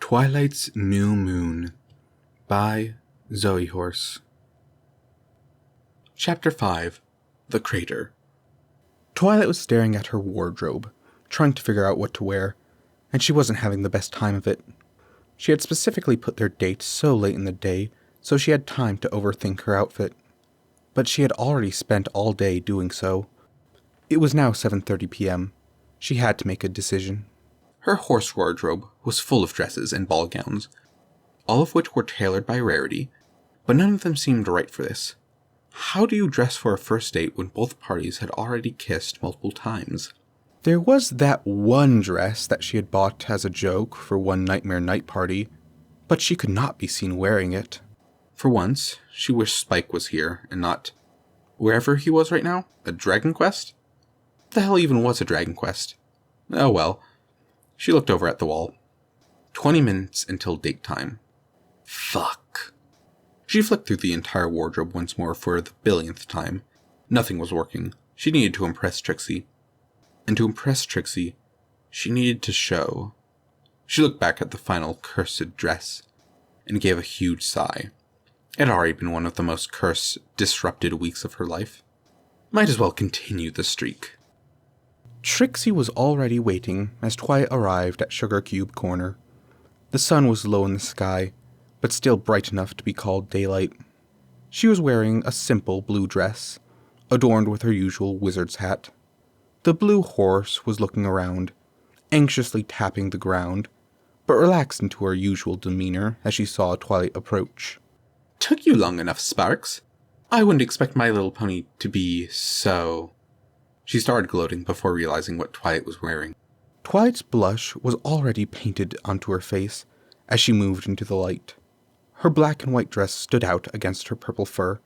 Twilights New Moon by Zoe Horse. Chapter 5 The Crater. Twilight was staring at her wardrobe, trying to figure out what to wear, and she wasn't having the best time of it. She had specifically put their date so late in the day, so she had time to overthink her outfit. But she had already spent all day doing so. It was now 7:30 p.m. She had to make a decision. Her horse wardrobe was full of dresses and ball gowns, all of which were tailored by Rarity, but none of them seemed right for this. How do you dress for a first date when both parties had already kissed multiple times? There was that one dress that she had bought as a joke for one nightmare night party, but she could not be seen wearing it. For once, she wished Spike was here and not wherever he was right now. A Dragon Quest? What the hell even was a Dragon Quest? Oh well. She looked over at the wall. 20 minutes until date time. Fuck. She flicked through the entire wardrobe once more for the billionth time. Nothing was working. She needed to impress Trixie. And to impress Trixie, she needed to show. She looked back at the final cursed dress and gave a huge sigh. It had already been one of the most cursed, disrupted weeks of her life. Might as well continue the streak. Trixie was already waiting as Twilight arrived at Sugar Cube Corner. The sun was low in the sky, but still bright enough to be called daylight. She was wearing a simple blue dress, adorned with her usual wizard's hat. The blue horse was looking around, anxiously tapping the ground, but relaxed into her usual demeanor as she saw Twilight approach. Took you long enough, Sparks. I wouldn't expect My Little Pony to be so... She started gloating before realizing what Twilight was wearing. Twilight's blush was already painted onto her face as she moved into the light. Her black and white dress stood out against her purple fur,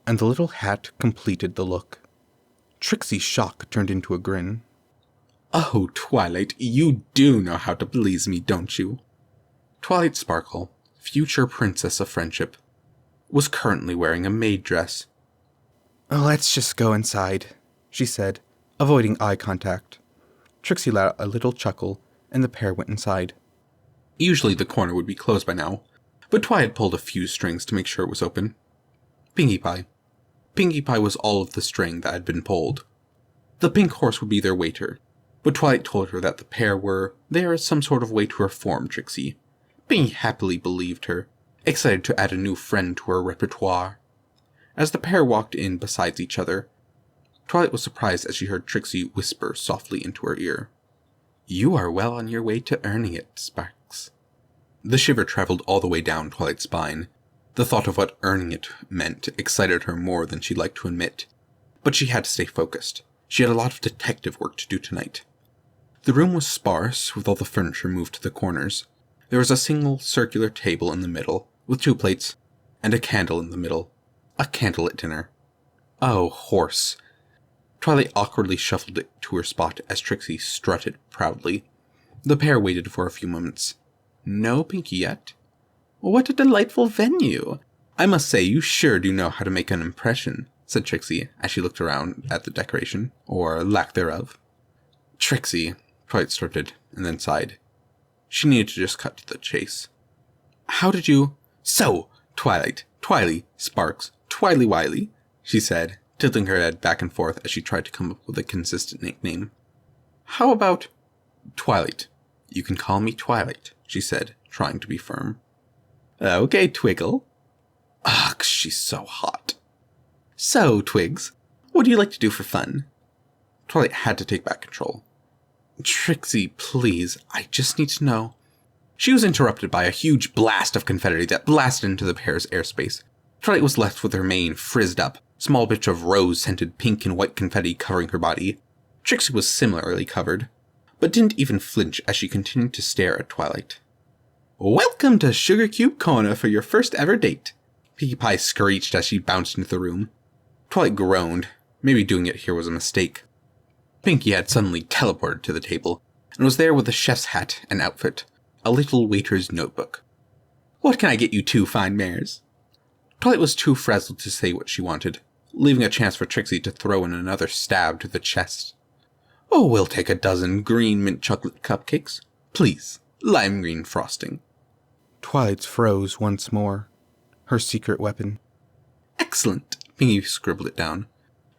and the little hat completed the look. Trixie's shock turned into a grin. Oh, Twilight, you do know how to please me, don't you? Twilight Sparkle, future princess of friendship, was currently wearing a maid dress. Let's just go inside, she said, avoiding eye contact. Trixie let out a little chuckle, and the pair went inside. Usually the corner would be closed by now, but Twilight pulled a few strings to make sure it was open. Pinkie Pie. Pinkie Pie was all of the string that had been pulled. The pink horse would be their waiter, but Twilight told her that the pair were there as some sort of way to reform Trixie. Pinkie happily believed her, excited to add a new friend to her repertoire. As the pair walked in beside each other, Twilight was surprised as she heard Trixie whisper softly into her ear. You are well on your way to earning it, Sparks. The shiver traveled all the way down Twilight's spine. The thought of what earning it meant excited her more than she'd like to admit. But she had to stay focused. She had a lot of detective work to do tonight. The room was sparse, with all the furniture moved to the corners. There was a single circular table in the middle, with 2 plates, and a candle in the middle. A candlelit dinner. Oh, horse. Twilight awkwardly shuffled it to her spot as Trixie strutted proudly. The pair waited for a few moments. No Pinkie yet? What a delightful venue! I must say, you sure do know how to make an impression, said Trixie as she looked around at the decoration, or lack thereof. Trixie, Twilight started, and then sighed. She needed to just cut to the chase. How did you... So, Twilight, Twily, Sparks, Twily Wiley, she said, tilting her head back and forth as she tried to come up with a consistent nickname. How about Twilight? You can call me Twilight, she said, trying to be firm. Okay, Twiggle. Ugh, she's so hot. So, Twigs, what do you like to do for fun? Twilight had to take back control. Trixie, please, I just need to know. She was interrupted by a huge blast of confetti that blasted into the pair's airspace. Twilight was left with her mane frizzed up, small bitch of rose-scented pink and white confetti covering her body. Trixie was similarly covered, but didn't even flinch as she continued to stare at Twilight. Welcome to Sugar Cube Corner for your first ever date, Pinkie Pie screeched as she bounced into the room. Twilight groaned. Maybe doing it here was a mistake. Pinkie had suddenly teleported to the table, and was there with a chef's hat and outfit, a little waiter's notebook. What can I get you 2 fine mares? Twilight was too frazzled to say what she wanted, leaving a chance for Trixie to throw in another stab to the chest. Oh, we'll take a dozen green mint chocolate cupcakes, please, lime green frosting. Twilight's froze once more. Her secret weapon. Excellent. Pinky scribbled it down.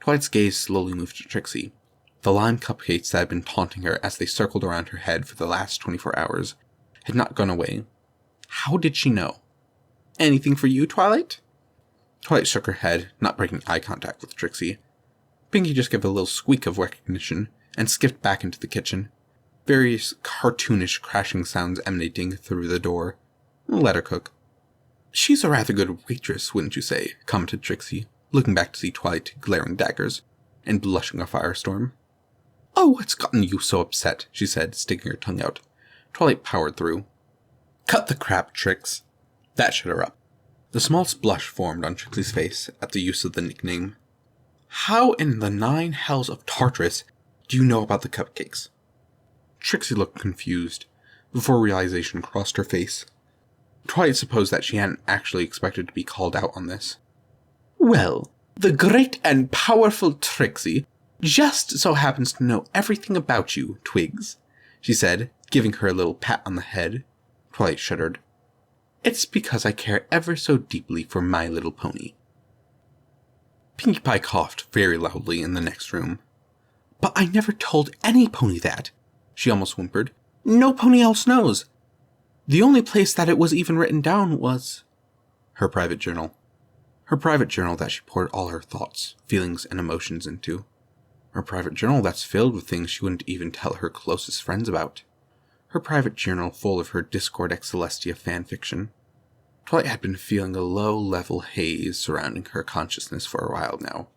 Twilight's gaze slowly moved to Trixie. The lime cupcakes that had been taunting her as they circled around her head for the last 24 hours had not gone away. How did she know? Anything for you, Twilight? Twilight shook her head, not breaking eye contact with Trixie. Pinky just gave a little squeak of recognition and skipped back into the kitchen, various cartoonish crashing sounds emanating through the door. Let her cook. She's a rather good waitress, wouldn't you say? Commented Trixie, looking back to see Twilight glaring daggers and blushing a firestorm. Oh, what's gotten you so upset? She said, sticking her tongue out. Twilight powered through. Cut the crap, Trix. That shut her up. The smallest blush formed on Trixie's face at the use of the nickname. How in the 9 hells of Tartarus do you know about the cupcakes? Trixie looked confused, before realization crossed her face. Twilight supposed that she hadn't actually expected to be called out on this. Well, the great and powerful Trixie just so happens to know everything about you, Twigs, she said, giving her a little pat on the head. Twilight shuddered. It's because I care ever so deeply for My Little Pony. Pinkie Pie coughed very loudly in the next room. But I never told any pony that, she almost whimpered. No pony else knows. The only place that it was even written down was her private journal. Her private journal that she poured all her thoughts, feelings, and emotions into. Her private journal that's filled with things she wouldn't even tell her closest friends about. Her private journal full of her Discord Ex Celestia fanfiction. Twilight had been feeling a low-level haze surrounding her consciousness for a while now.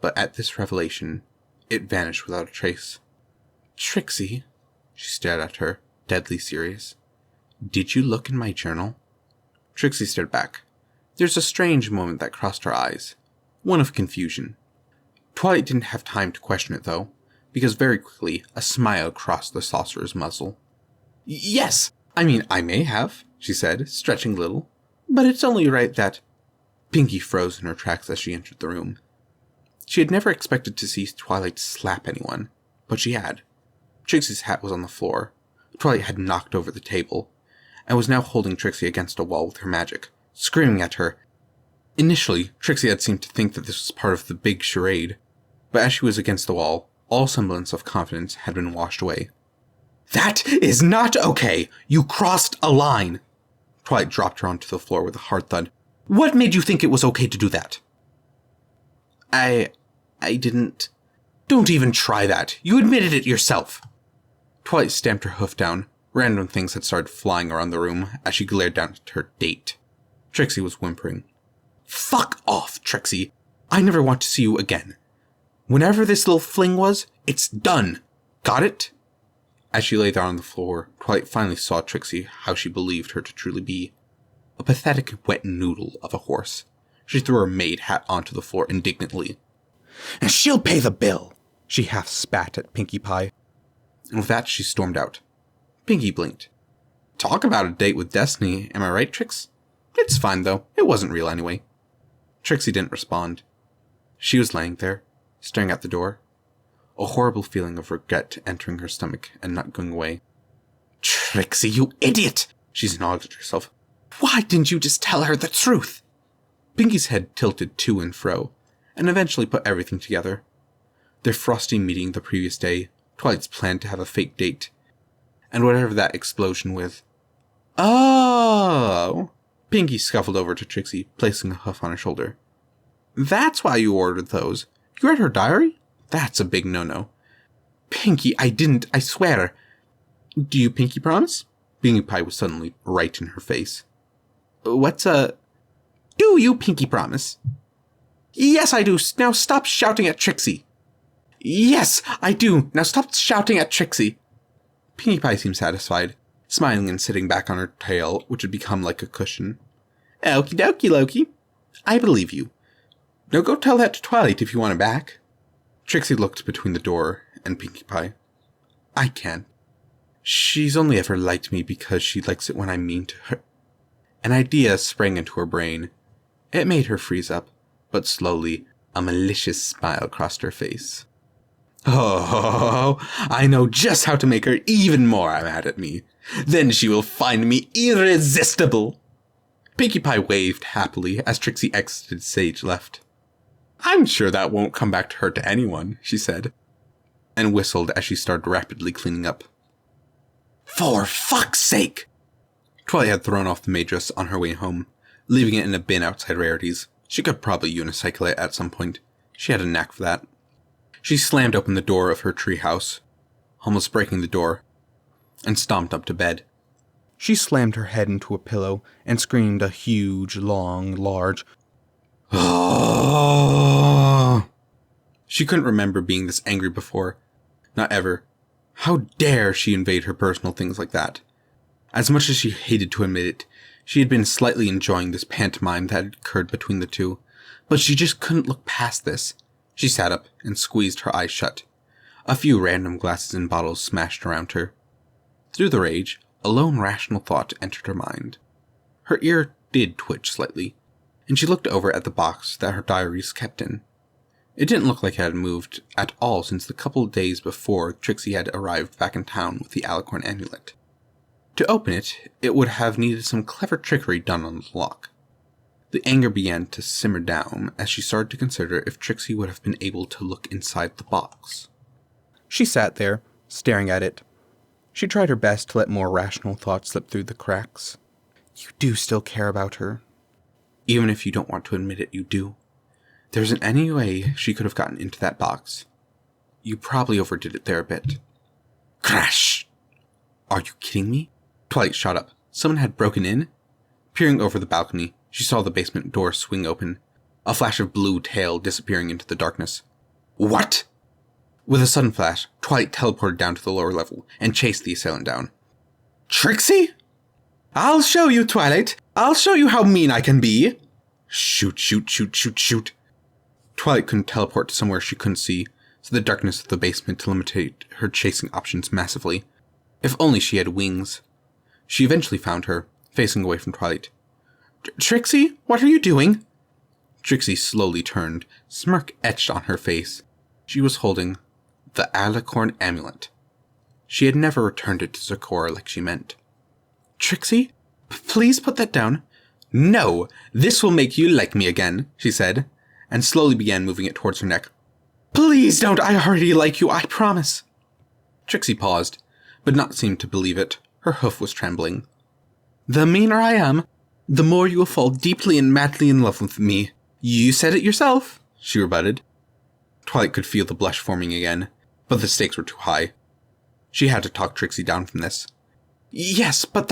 But at this revelation, it vanished without a trace. Trixie, she stared at her, deadly serious. Did you look in my journal? Trixie stared back. There's a strange moment that crossed her eyes. One of confusion. Twilight didn't have time to question it, though, because very quickly a smile crossed the saucer's muzzle. Yes, I may have, she said, stretching a little. But it's only right that... Pinky froze in her tracks as she entered the room. She had never expected to see Twilight slap anyone, but she had. Trixie's hat was on the floor. Twilight had knocked over the table, and was now holding Trixie against a wall with her magic, screaming at her. Initially, Trixie had seemed to think that this was part of the big charade, but as she was against the wall, all semblance of confidence had been washed away. That is not okay! You crossed a line! Twilight dropped her onto the floor with a hard thud. What made you think it was okay to do that? I didn't... Don't even try that. You admitted it yourself. Twilight stamped her hoof down. Random things had started flying around the room as she glared down at her date. Trixie was whimpering. Fuck off, Trixie. I never want to see you again. Whenever this little fling was, it's done. Got it? As she lay there on the floor, Twilight finally saw Trixie how she believed her to truly be. A pathetic wet noodle of a horse. She threw her maid hat onto the floor indignantly. And she'll pay the bill! She half spat at Pinkie Pie. And with that, she stormed out. Pinkie blinked. Talk about a date with destiny, am I right, Trix? It's fine, though. It wasn't real anyway. Trixie didn't respond. She was laying there, staring at the door. A horrible feeling of regret entering her stomach and not going away. Trixie, you idiot! She snarled at herself. Why didn't you just tell her the truth? Pinkie's head tilted to and fro, and eventually put everything together. Their frosty meeting the previous day, Twilight's plan to have a fake date, and whatever that explosion with. Oh! Pinkie scuffled over to Trixie, placing a hoof on her shoulder. That's why you ordered those. You read her diary? That's a big no-no. Pinkie, I didn't, I swear. Do you Pinkie promise? Pinkie Pie was suddenly right in her face. What's a... Do you Pinkie promise? Yes, I do. Now stop shouting at Trixie. Yes, I do. Now stop shouting at Trixie. Pinkie Pie seemed satisfied, smiling and sitting back on her tail, which had become like a cushion. Okie dokie, Loki. I believe you. Now go tell that to Twilight if you want her back. Trixie looked between the door and Pinkie Pie. I can't. She's only ever liked me because she likes it when I'm mean to her. An idea sprang into her brain. It made her freeze up, but slowly, a malicious smile crossed her face. Oh, I know just how to make her even more mad at me. Then she will find me irresistible. Pinkie Pie waved happily as Trixie exited stage left. I'm sure that won't come back to hurt anyone, she said, and whistled as she started rapidly cleaning up. For fuck's sake! Twilight had thrown off the Maydress on her way home, leaving it in a bin outside Rarities. She could probably unicycle it at some point. She had a knack for that. She slammed open the door of her treehouse, almost breaking the door, and stomped up to bed. She slammed her head into a pillow and screamed a huge, long, large, "Oh!" She couldn't remember being this angry before. Not ever. How dare she invade her personal things like that? As much as she hated to admit it, she had been slightly enjoying this pantomime that had occurred between the two, but she just couldn't look past this. She sat up and squeezed her eyes shut. A few random glasses and bottles smashed around her. Through the rage, a lone rational thought entered her mind. Her ear did twitch slightly, and she looked over at the box that her diaries kept in. It didn't look like it had moved at all since the couple of days before Trixie had arrived back in town with the Alicorn amulet. To open it, it would have needed some clever trickery done on the lock. The anger began to simmer down as she started to consider if Trixie would have been able to look inside the box. She sat there, staring at it. She tried her best to let more rational thoughts slip through the cracks. You do still care about her. Even if you don't want to admit it, you do. There isn't any way she could have gotten into that box. You probably overdid it there a bit. Crash! Are you kidding me? Twilight shot up. Someone had broken in? Peering over the balcony, she saw the basement door swing open, a flash of blue tail disappearing into the darkness. What? With a sudden flash, Twilight teleported down to the lower level and chased the assailant down. Trixie? I'll show you, Twilight. I'll show you how mean I can be. Shoot, shoot, shoot, shoot, shoot. Twilight couldn't teleport to somewhere she couldn't see, so the darkness of the basement limited her chasing options massively. If only she had wings. She eventually found her, facing away from Twilight. Trixie, what are you doing? Trixie slowly turned, smirk etched on her face. She was holding the Alicorn amulet. She had never returned it to Zecora like she meant. Trixie, please put that down. No, this will make you like me again, she said, and slowly began moving it towards her neck. Please don't, I already like you, I promise. Trixie paused, but not seemed to believe it. Her hoof was trembling. The meaner I am, the more you will fall deeply and madly in love with me. You said it yourself, she rebutted. Twilight could feel the blush forming again, but the stakes were too high. She had to talk Trixie down from this. Yes, but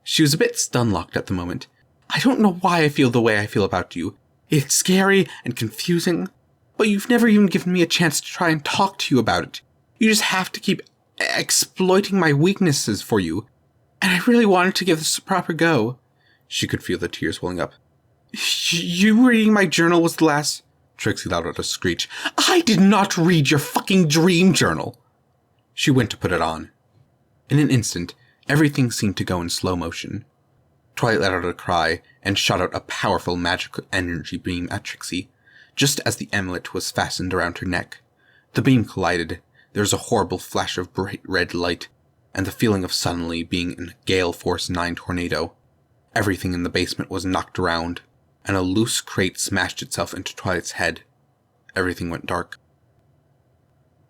She was a bit stun-locked at the moment. I don't know why I feel the way I feel about you. It's scary and confusing, but you've never even given me a chance to try and talk to you about it. You just have to keep exploiting my weaknesses for you. And I really wanted to give this a proper go. She could feel the tears welling up. You reading my journal was the last... Trixie let out a screech. I did not read your fucking dream journal. She went to put it on. In an instant, everything seemed to go in slow motion. Twilight let out a cry and shot out a powerful magical energy beam at Trixie, just as the amulet was fastened around her neck. The beam collided. There was a horrible flash of bright red light, and the feeling of suddenly being in a gale force 9 tornado. Everything in the basement was knocked around, and a loose crate smashed itself into Twilight's head. Everything went dark.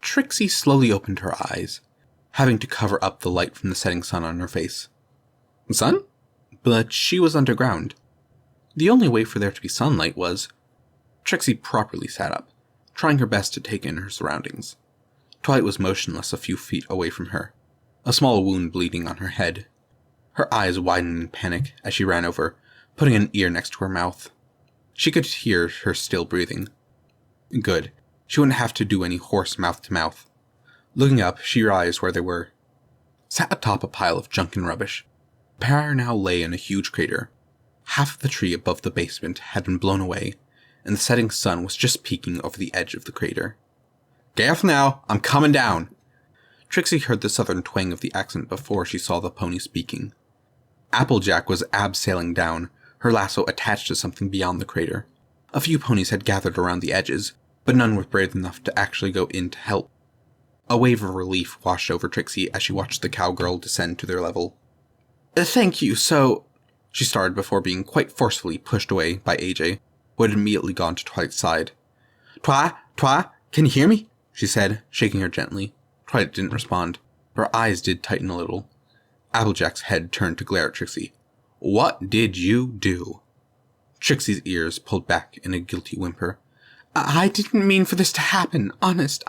Trixie slowly opened her eyes, having to cover up the light from the setting sun on her face. Sun? But she was underground. The only way for there to be sunlight was... Trixie properly sat up, trying her best to take in her surroundings. Twilight was motionless a few feet away from her, a small wound bleeding on her head. Her eyes widened in panic as she ran over, putting an ear next to her mouth. She could hear her still breathing. Good. She wouldn't have to do any hoarse mouth-to-mouth. Looking up, she realized where they were. Sat atop a pile of junk and rubbish, the pair now lay in a huge crater. Half of the tree above the basement had been blown away, and the setting sun was just peeking over the edge of the crater. Get off now, I'm coming down. Trixie heard the southern twang of the accent before she saw the pony speaking. Applejack was abseiling down, her lasso attached to something beyond the crater. A few ponies had gathered around the edges, but none were brave enough to actually go in to help. A wave of relief washed over Trixie as she watched the cowgirl descend to their level. Thank you, so... She started before being quite forcefully pushed away by AJ, who had immediately gone to Twilight's side. Twi, can you hear me? She said, shaking her gently. Twilight didn't respond. Her eyes did tighten a little. Applejack's head turned to glare at Trixie. What did you do? Trixie's ears pulled back in a guilty whimper. I didn't mean for this to happen. Honest,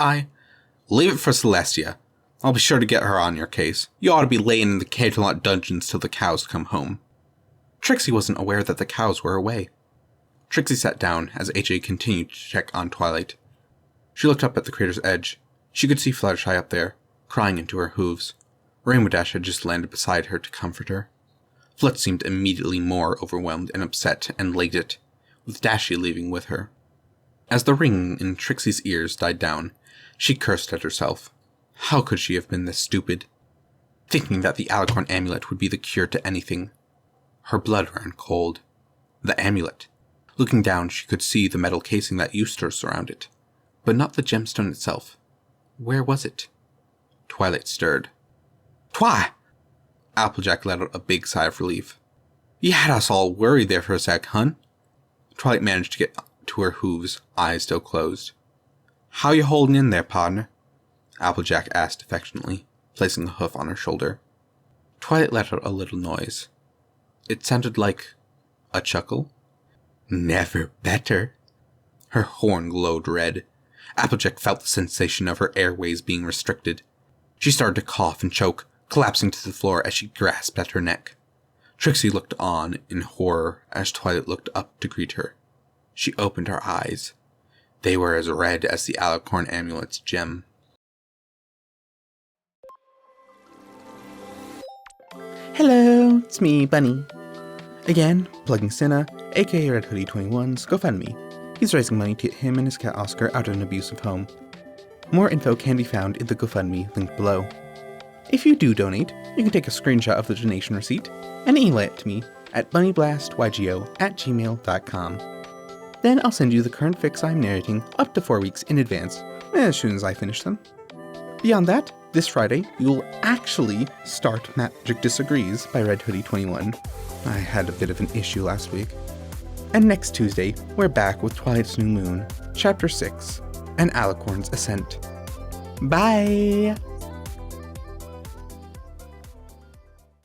Leave it for Celestia. I'll be sure to get her on your case. You ought to be laying in the Camelot dungeons till the cows come home. Trixie wasn't aware that the cows were away. Trixie sat down as AJ continued to check on Twilight. She looked up at the crater's edge. She could see Fluttershy up there, crying into her hooves. Rainbow Dash had just landed beside her to comfort her. Flut seemed immediately more overwhelmed and upset and laid it, with Dashie leaving with her. As the ringing in Trixie's ears died down, she cursed at herself. How could she have been this stupid? Thinking that the Alicorn amulet would be the cure to anything. Her blood ran cold. The amulet. Looking down, she could see the metal casing that used to surround it, but not the gemstone itself. Where was it? Twilight stirred. Twi! Applejack let out a big sigh of relief. You had us all worried there for a sec, hun. Twilight managed to get to her hooves, eyes still closed. How you holding in there, partner? Applejack asked affectionately, placing a hoof on her shoulder. Twilight let out a little noise. It sounded like a chuckle. Never better. Her horn glowed red. Applejack felt the sensation of her airways being restricted. She started to cough and choke, collapsing to the floor as she grasped at her neck. Trixie looked on in horror as Twilight looked up to greet her. She opened her eyes. They were as red as the Alicorn amulet's gem. Hello, it's me, Bunny. Again, plugging Cinna, aka Red Hoodie 21's GoFundMe. He's raising money to get him and his cat Oscar out of an abusive home. More info can be found in the GoFundMe link below. If you do donate, you can take a screenshot of the donation receipt and email it to me at bunnyblastYGO@gmail.com. Then I'll send you the current fics I'm narrating up to 4 weeks in advance, as soon as I finish them. Beyond that, this Friday, you'll actually start Magic Disagrees by Red Hoodie 21. I had a bit of an issue last week. And next Tuesday, we're back with Twilights New Moon, Chapter 6, and Alicorn's Ascent. Bye!